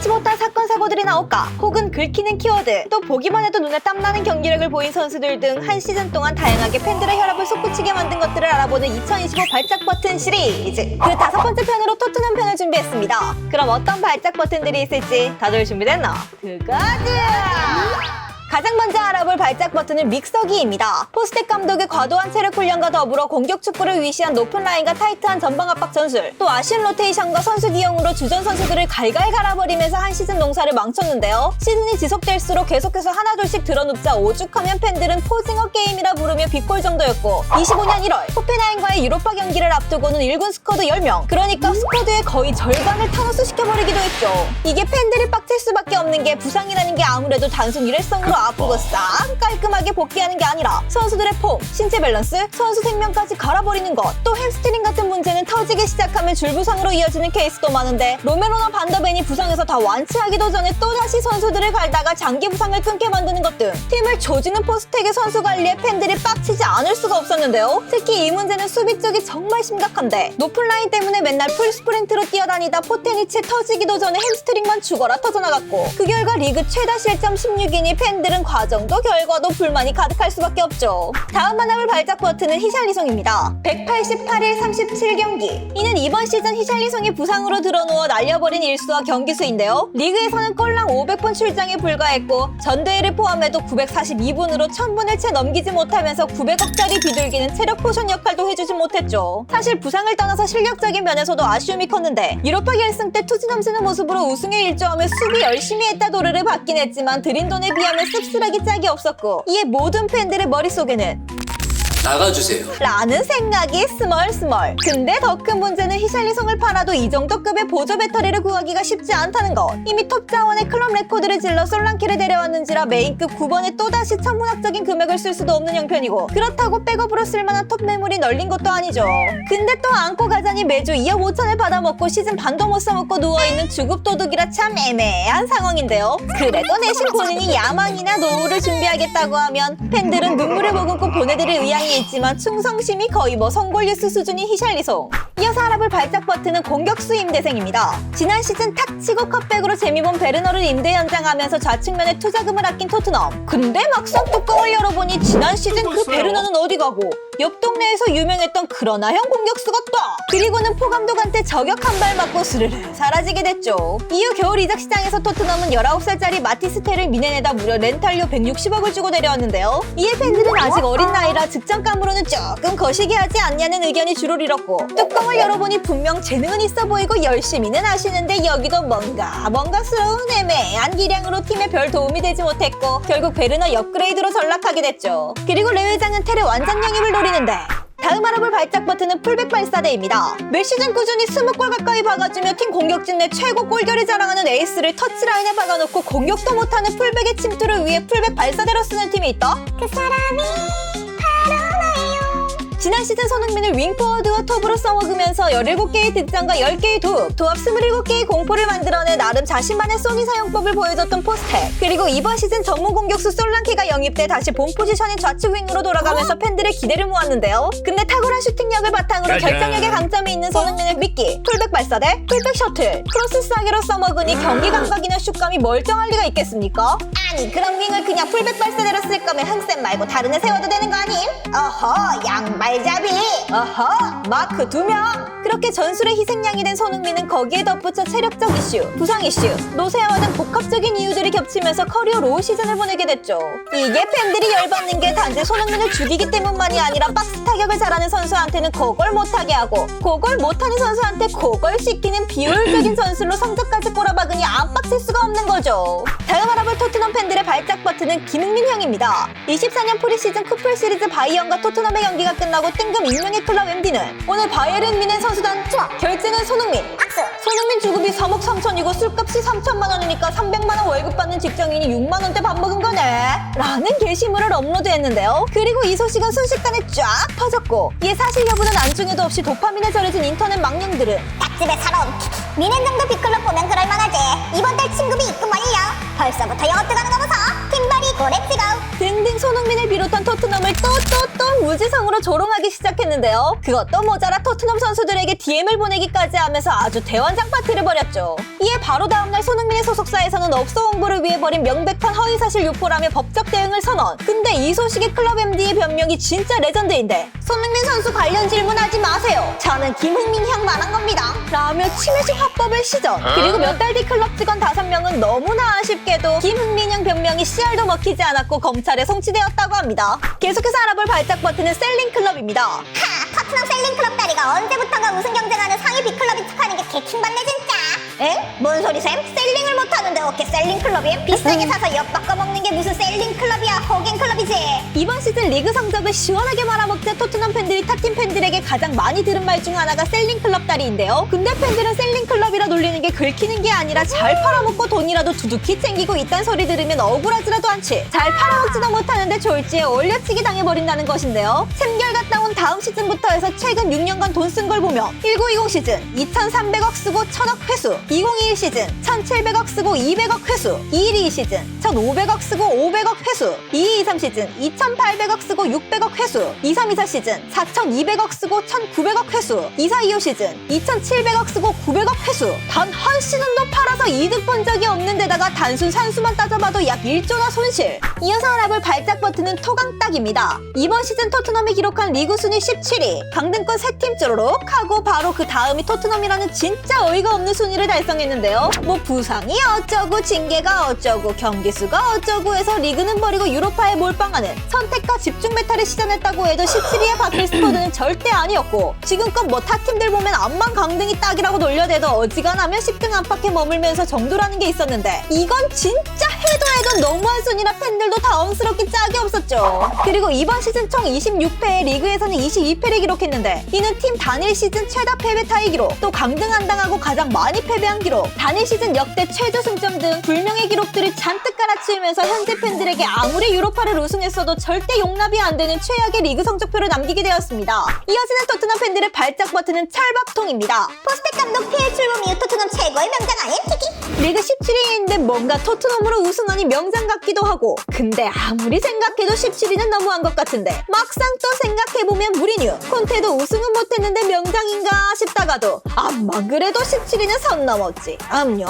예기치 못한 사건 사고들이 나올까, 혹은 긁히는 키워드, 또 보기만 해도 눈에 땀나는 경기력을 보인 선수들 등 한 시즌 동안 다양하게 팬들의 혈압을 솟구치게 만든 것들을 알아보는 2025 발작 버튼 시리즈, 그 5번째 편으로 토트넘 편을 준비했습니다. 그럼 어떤 발작 버튼들이 있을지 다들 준비됐나? 그거지! 가장 먼저 알아볼 발작 버튼은 믹서기입니다. 포스텍 감독의 과도한 체력 훈련과 더불어 공격 축구를 위시한 높은 라인과 타이트한 전방 압박 전술, 또 아쉬운 로테이션과 선수 기용으로 주전 선수들을 갈갈 갈아버리면서 한 시즌 농사를 망쳤는데요. 시즌이 지속될수록 계속해서 하나둘씩 드러눕자 오죽하면 팬들은 포징어 게임이라 부르며 비꼴 정도였고, 25년 1월 호펜하임과의 유로파 경기를 앞두고는 1군 스쿼드 10명, 그러니까 스쿼드의 거의 절반을 타노스시켜버리기도 했죠. 이게 팬들이 빡칠 수밖에 없는 게, 부상이라는 게 아무래도 단순 일회성으로 아프고 싹 깔끔하게 복귀하는 게 아니라 선수들의 폼, 신체 밸런스, 선수 생명까지 갈아버리는 것, 또 햄스트링 같은 문제는 터지기 시작하면 줄부상으로 이어지는 케이스도 많은데, 로메로나 반더벤이 부상해서 다 완치하기도 전에 또다시 선수들을 갈다가 장기 부상을 끊게 만드는 것 등 팀을 조지는 포스텍의 선수 관리에 팬들이 빡치지 않을 수가 없었는데요. 특히 이 문제는 수비 쪽이 정말 심각한데, 높은 라인 때문에 맨날 풀스프린트로 뛰어다니다 포테니치 터지기도 전에 햄스트링만 죽어라 터져나갔고, 그 결과 리그 최다 실점 16이니 팬들은 과정도 결과도 불만이 가득할 수밖에 없죠. 다음 만나볼 발작 버튼은 히샬리송입니다. 188일 37경기. 이는 이번 시즌 히샬리송이 부상으로 드러누워 날려버린 일수와 경기수인데요. 리그에서는 꼴랑 500번 출장에 불과했고, 전대회를 포함해도 942분으로 1000분을 채 넘기지 못하면서 900억짜리 비둘기는 체력 포션 역할도 해주지 못했죠. 사실 부상을 떠나서 실력적인 면에서도 아쉬움이 컸는데, 유로파 결승 때 투지 넘치는 모습으로 우승에 일조하며 수비 열심히 했다 도르를 받긴 했지만 들인 돈에 비하면 씁쓸하기 짝이 없었고, 이에 모든 팬들의 머릿속에는 나가주세요 라는 생각이 스멀스멀. 근데 더 큰 문제는 히샬리송을 팔아도 이 정도 급의 보조 배터리를 구하기가 쉽지 않다는 것. 이미 톱 자원의 클럽 레코드를 질러 솔랑키를 데려왔는지라 메인급 9번에 또다시 천문학적인 금액을 쓸 수도 없는 형편이고, 그렇다고 백업으로 쓸만한 톱 매물이 널린 것도 아니죠. 근데 또 안고 가자니 매주 2억 5천을 받아먹고 시즌 반도 못 사먹고 누워있는 주급도둑이라 참 애매한 상황인데요. 그래도 내심 본인이 야망이나 노후를 준비하겠다고 하면 팬들은 눈물을 머금고 보내드릴 의향이 있지만 충성심이 거의 뭐 성골뉴스 수준인 히샬리송. 이어서 알아볼 발작 버튼은 공격수 임대생입니다. 지난 시즌 탁 치고 컷백으로 재미본 베르너를 임대 연장하면서 좌측면에 투자금을 아낀 토트넘. 근데 막상 뚜껑을 열어보니 지난 시즌 그 베르너는 어디 가고, 옆 동네에서 유명했던 그러나형 공격수 같다. 그리고는 포 감독한테 저격 한 발 맞고 스르르 사라지게 됐죠. 이후 겨울 이적 시장에서 토트넘은 19살짜리 마티스테를 미네에다 무려 렌탈료 160억을 주고 데려왔는데요. 이에 팬들은 아직 어린 나이라 직전감으로는 조금 거시기 하지 않냐는 의견이 주를 이뤘고, 뚜껑을 열어보니 분명 재능은 있어 보이고 열심히는 하시는데 여기도 뭔가스러운 애매한 기량으로 팀에 별 도움이 되지 못했고, 결국 베르너 업그레이드로 전락하게 됐죠. 그리고 레 회장은 테레 완전 영입을 노리는데, 다음 알아볼 발작 버튼은 풀백 발사대입니다. 매 시즌 꾸준히 20골 가까이 박아주며 팀 공격진 내 최고 골결을 자랑하는 에이스를 터치라인에 박아놓고 공격도 못하는 풀백의 침투를 위해 풀백 발사대로 쓰는 팀이 있다? 그 사람이 바로 나예요. 지난 시즌 손흥민을 윙포워드와 톱으로 써먹으면서 17개의 득점과 10개의 도합 27개의 공포를 만들어내 나름 자신만의 소니 사용법을 보여줬던 포스텍. 그리고 이번 시즌 전문 공격수 솔랑키가 영입돼 다시 본 포지션인 좌측 윙으로 돌아가면서 팬들의 기대를 모았는데요. 근데 탁월한 슈팅력을 바탕으로 결정력에 강점이 있는 손흥민을 미끼, 풀백 발사대, 풀백 셔틀, 크로스 싸기로 써먹으니 경기 감각이나 슛감이 멀쩡할 리가 있겠습니까? 아니 그럼 윙을 그냥 풀백 발사대로 쓸 거면 흥쌤 말고 다른 애 세워도 되는 거 아님? 어허 양발잡이, 어허 마크 2명. 그렇게 전술의 희생양이 된 손흥민은 거기에 덧붙여 체력적 이슈, 부상 이슈, 노쇠화와 등 복합적인 이유들이 겹치면서 커리어 로우 시즌을 보내게 됐죠. 이게 팬들이 열받는 게 단지 손흥민을 죽이기 때문만이 아니라 박스 타격을 잘하는 선수한테는 그걸 못하게 하고, 그걸 못하는 선수한테 그걸 시키는 비효율적인 전술로 성적까지 꼬라박으니 안 빡칠 수가 없는 거죠. 다음 알아볼 토트넘 팬들의 발작 버튼은 김흥민 형입니다. 24년 프리시즌 쿠플 시리즈 바이언과 토트넘의 경기가 끝나고 뜬금 익명의 클럽 MD는 오늘 바이에른 뮌헨 선수단 좋아, 결제는 손흥민 악수. 손흥민 주급이 3억 3천이고 술값이 3천만 원이니까 300만 원 월급 받는 직장인이 6만 원대 밥 먹은 거네 라는 게시물을 업로드했는데요. 그리고 이 소식은 순식간에 쫙 퍼졌고, 이에 사실 여부는 안중에도 없이 도파민에 절여진 인터넷 망령들은 닭집에 살아 뮌헨 정도 빅클럽 보면 그럴만하지. 이번 달 친구비 입금 완료. 벌써부터 영업 들어가는 거 보소. 킴바리 고렛츠고 등등 손흥민을 비롯한 토트넘을 또 무지 무지성으로 조롱하기 시작했는데요. 그것도 모자라 토트넘 선수들에게 DM을 보내기까지 하면서 아주 대환장 파티를 벌였죠. 이에 바로 다음날 손흥민의 소속사에서는 업소 홍보를 위해 벌인 명백한 허위사실 유포라며 법적 대응을 선언. 근데 이 소식에 클럽 MD의 변명이 진짜 레전드인데, 손흥민 선수 관련 질문하지 마세요. 저는 김흥민 형 말한 겁니다. 라며 침해식 화법을 시전. 그리고 몇 달 뒤 클럽 직원 5명은 너무나 아쉽게도 김흥민 형 변명이 씨알도 먹히지 않았고 검찰에 송치되었다고 합니다. 계속해서 알아볼 발작 버튼은 셀링 클럽입니다. 하, 토트넘 셀링 클럽 다리가 언제부턴가 우승 경쟁하는 상위 B클럽이 척하는 게 개킹받네 진짜. 에? 뭔 소리셈? 셀링을 못하는데 어떻게 셀링 클럽이? 비싸게 사서 엿바꿔 먹는 게 무슨 셀링 클럽이야. 호갱 클럽이지. 이번 시즌 리그 성적을 시원하게 말아먹자 토트넘 팬들이 타팀 팬들에게 가장 많이 들은 말 중 하나가 셀링 클럽 다리인데요. 근데 팬들은 셀링 클럽이라 놀리는 게 긁히는 게 아니라 잘 팔아먹고 돈이라도 두둑히 챙기고 있다는 소리 들으면 억울하지라도 않지. 잘 팔아먹지도 못하는데 졸지에 올려치기 당해버린다는 것인데요. 샘결 갔다 온 다음 시즌부터 해서 최근 6년간 돈 쓴 걸 보면 1920 시즌 2,300억 쓰고 1,000억 회수, 2021 시즌 1,700억 쓰고 200억 회수, 2122 시즌 1,500억 쓰고 500억 회수, 2223 시즌 2,800억 쓰고 600억 회수, 2324 시즌 4,200억 쓰고 1,900억 회수, 2425 시즌 2,700억 쓰고 900억 회수. 단 한 시즌도 팔아서 이득 본 적이 없는 데다가 단순 산수만 따져봐도 약 1조나 손실. 이어서 알아볼 발작 버튼은 토강딱입니다. 이번 시즌 토트넘이 기록한 리그 순위 17위, 강등권 3팀 쪼로록 하고 바로 그 다음이 토트넘이라는 진짜 어이가 없는 순위를 달성했는데요. 뭐 부상이 어쩌고 징계가 어쩌고 경기수가 어쩌고 해서 리그는 버리고 유로파에 몰빵하는 선택과 집중 메타를 시전했다고 해도 17위에 박힐 스쿼드는 절대 아니었고, 지금껏 뭐 타팀들 보면 암만 강등이 딱이라고 놀려대도 어지간하면 10등 안팎에 머물면서 정도라는 게 있었는데, 이건 진짜 해도 너무한 순위라 팬들도 당황스럽기 짝이 없었죠. 그리고 이번 시즌 총 26패에 리그에서는 22패를 기록했는데, 이는 팀 단일 시즌 최다 패배 타이 기록, 또 강등 안 당하고 가장 많이 패배한 기록, 단일 시즌 역대 최저 승점 등 불명의 기록들을 잔뜩 깔아치우면서 현재 팬들에게 아무리 유로파를 우승했어도 절대 용납이 안 되는 최악의 리그 성적표를 남기게 되었습니다. 이어지는 토트넘 팬들의 발작 버튼은 철밥통입니다. 포스텍 감독 PL 출범 이후 토트넘 최고의 명장 아닌 티기? 리그 17위인데 뭔가 토트넘으로 우승하니 명장 같기도 하고, 근데 아무리 생각해도 17위는 너무한 것 같은데, 막상 또 생각해보면 무리뉴, 콘테도 우승은 못했는데 명장인가 싶다가도 암만 그래도 17위는 선 넘었지. 압류.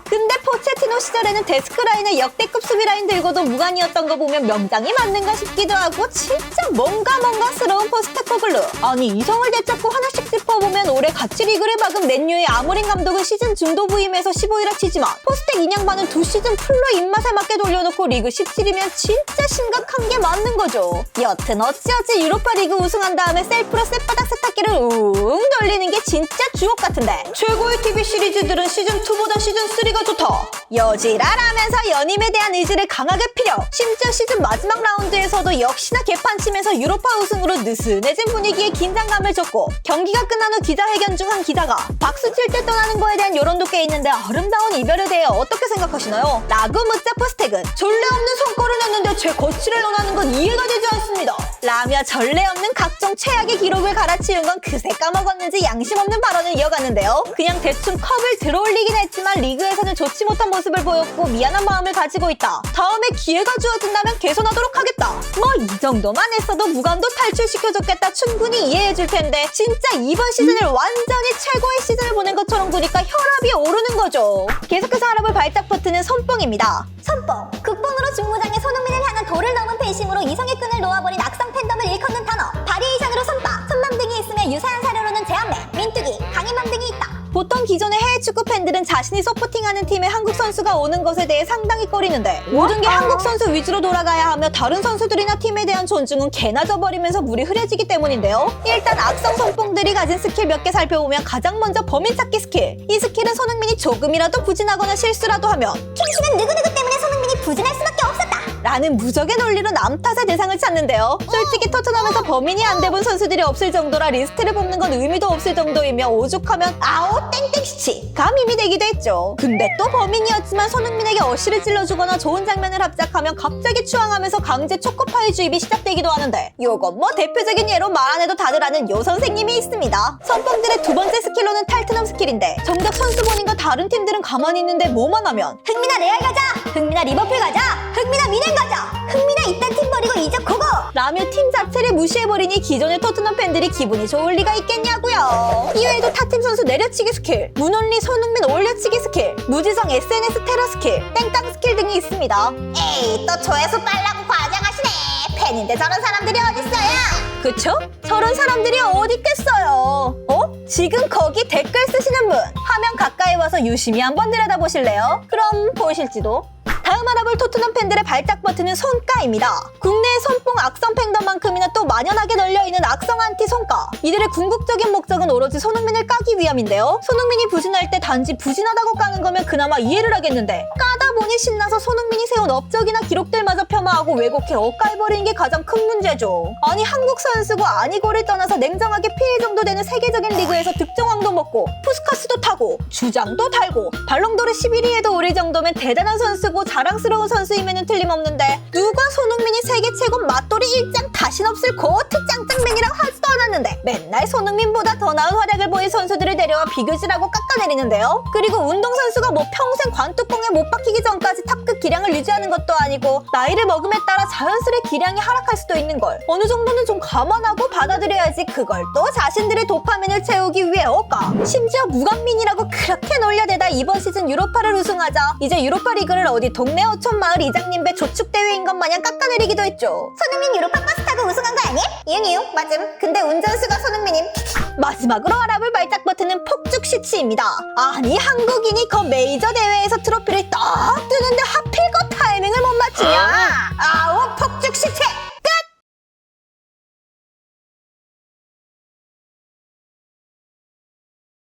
근데 포체티노 시절에는 데스크라인의 역대급 수비라인 들고도 무관이었던 거 보면 명장이 맞는가 싶기도 하고, 진짜 뭔가스러운 포스테코글루. 아니 이성을 되찾고 하나씩 짚어보면 올해 같이 리그를 막은 맨유의 아모린 감독은 시즌 중도 부임해서 15위라 치지만, 포스텍 인양반은 2시즌 풀로 입맛에 맞게 돌려놓고 리그 17위면 진짜 심각한 게 맞는 거죠. 여튼 어찌어찌 유로파 리그 우승한 다음에 셀프로 쌔바닥 세탁기를 웅 돌리는 게 진짜 주옥 같은데, 최고의 TV 시리즈들은 시즌2보다 시즌3가 좋다, 여지랄하면서 연임에 대한 의지를 강하게 피력, 심지어 시즌 마지막 라운드에서도 역시나 개판치면서 유로파 우승으로 느슨해진 분위기에 긴장감을 줬고, 경기가 끝난 후 기자회견 중 한 기자가 박수 칠 때 떠나는 거에 대한 여론도 꽤 있는데 아름다운 이별에 대해 어떻게 생각하시나요? 라고 묻자 포스텍은 전례 없는 성과를 냈는데 제 거취를 논하는 건 이해가 되지 않습니다 라며 전례 없는 각종 최악의 기록을 갈아치운 건 그새 까먹었는지 양심 없는 발언을 이어갔는데요. 그냥 대충 컵을 들어올리긴 했지만 리그에서는 좋지 못한 모습을 보였고 미안한 마음을 가지고 있다, 다음에 기회가 주어진다면 개선하도록 하겠다, 뭐 이 정도만 했어도 무감도 탈출시켜줬겠다 충분히 이해해줄 텐데, 진짜 이번 시즌을 완전히 최고의 시즌을 보낸 것처럼 보니까 혈압이 오르는 거죠. 계속해서 알아볼 발작 버튼은 손뽕입니다. 손뽕. 극본으로 중무장의 손흥민을 향한 도를 넘은 배심으로 이성의 끈을 놓아버린 악성 팬덤을 일컫는 단어. 바리에이션으로 손바. 손맘 등이 있으며 유사한 사료로는 제한매, 민뚜기, 강인맘 등이 있다. 보통 기존의 해외 축구 팬들은 자신이 서포팅하는 팀에 한국 선수가 오는 것에 대해 상당히 꺼리는데, 모든 게 한국 선수 위주로 돌아가야 하며 다른 선수들이나 팀에 대한 존중은 개나 져버리면서 물이 흐려지기 때문인데요. 일단 악성 손뽕들이 가진 스킬 몇 개 살펴보면 가장 먼저 범인 찾기 스킬. 이 스킬은 손흥민이 조금이라도 부진하거나 실수라도 하면 킹씨는 누구누구 때문에 손흥민이 부진할 수밖에 없었다 라는 무적의 논리로 남 탓의 대상을 찾는데요. 솔직히 토트넘에서 범인이 안 돼본 선수들이 없을 정도라 리스트를 뽑는 건 의미도 없을 정도이며, 오죽하면 아오 땡땡시치 가 밈이 되기도 했죠. 근데 또 범인이었지만 손흥민에게 어시를 찔러주거나 좋은 장면을 합작하면 갑자기 추앙하면서 강제 초코파이 주입이 시작되기도 하는데, 요건 뭐 대표적인 예로 말 안 해도 다들 아는 요 선생님이 있습니다. 선뽕들의 두 번째 스킬로는 탈트넘 스킬인데, 정작 선수 본인과 다른 팀들은 가만히 있는데 뭐만 하면 흥민아 레알 가자, 흥민아 리버풀 가자, 흥민아 미넨 가자, 흥민아 이딴 팀 버리고 이제 고고 라뮤 팀 자체를 무시해버리니 기존의 토트넘 팬들이 기분이 좋을 리가 있겠냐고요. 이외에도 타팀 선수 내려치기 스킬, 문원리 손흥민 올려치기 스킬, 무지성 SNS 테러 스킬, 땡땅 스킬 등이 있습니다. 에이, 또 조회수 빨라고 과장하시네. 팬인데 저런 사람들이 어딨어요? 그쵸? 저런 사람들이 어디 있겠어요? 지금 거기 댓글 쓰시는 분 화면 가까이 와서 유심히 한번 들여다보실래요? 그럼 보이실지도? 다음 알아볼 토트넘 팬들의 발작 버튼은 손가입니다. 국내의 손뽕 악성 팬덤만큼이나 또 만연하게 널려있는 악성 안티 손가. 이들의 궁극적인 목적은 오로지 손흥민을 까기 위함인데요. 손흥민이 부진할 때 단지 부진하다고 까는 거면 그나마 이해를 하겠는데 까다 보니 신나서 손흥민이 세운 업적이나 기록들마저 폄하하고 왜곡해 엇갈버리는 게 가장 큰 문제죠. 아니 한국 선수고 아니고를 떠나서 냉정하게 피해 정도 되는 세계적인 리그에서 득점왕도 먹고 푸스카스도 타고 주장도 달고 발롱도르 11위에도 오를 정도면 대단한 선수고 자랑스러운 선수임에는 틀림없는데 누가 손흥민이 세계 최고 맞돌이 일장 다신 없을 고트 짱짱맨이라고 하지도 않았는데 맨날 손흥민보다 더 나은 활약을 보인 선수들을 데려와 비교질하고 깎아내리는데요. 그리고 운동선수가 뭐 평생 관뚜껑에 못 박히기 전까지 탑급 기량을 유지하는 것도 아니고 나이를 먹음에 따라 자연스레 기량이 하락할 수도 있는 걸 어느 정도는 좀 감안하고 받아들여야지 그걸 또 자신들의 도파민을 채우기 위해 올까? 심지어 무강민이라고 그렇게 놀려대다 이번 시즌 유로파를 우승하자 이제 유로파 리그를 어디 동네 어촌 마을 이장님 배 조축대회인 것 마냥 깎아내리기도 했죠. 손흥민 유로파 버스 타고 우승한 거 아님? 이응 맞음. 근데 운전수가 손흥민임. 마지막으로 알아볼 발작 버튼은 폭죽 시치입니다. 아니 한국인이 그 메이저 대회에서 트로피를 딱